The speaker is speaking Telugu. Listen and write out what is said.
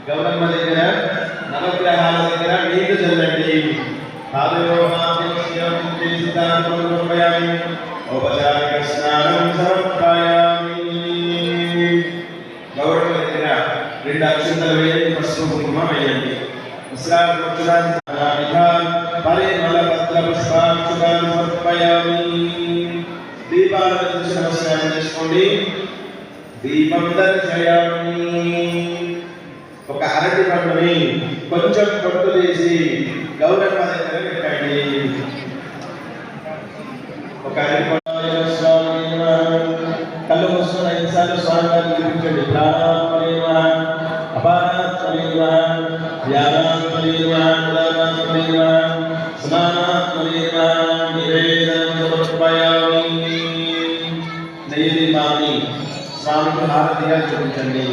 గౌరమ్మ దగ్గర నవగ్రహాల దగ్గర నీళ్లు చల్లండి. ఔపచారిక స్నానం సమర్పయామి. గౌరమ్మ దగ్గర 2 అక్షంతలు వేయండి, పసుపు కుంకుమ వేయండి. పరిమళ పత్ర పుష్పాక్షుతాన్ని సమర్పయామి. దీపాలను చూసి నమస్కారం చేసుకోండి. దీపం దర్శయామి. ఒక అరటి పండుని కొంచెం పొట్టు తీసి గౌరమ్మ దగ్గర పెట్టండి. ఒక అరటి కళ్ళు మూసుకున్న 5 సార్లు స్వామివారిని చూపించండి. ప్రాణాత్మనే నమః, అపానాత్మనే నమః, ధ్యానాత్మనే నమః, ఉదానాత్మనే నమః, స్నానాత్మనే నమః. నివేదనం సమర్పయామి. నెయ్యి దీపాన్ని స్వామికి హారతిగా చూపించండి.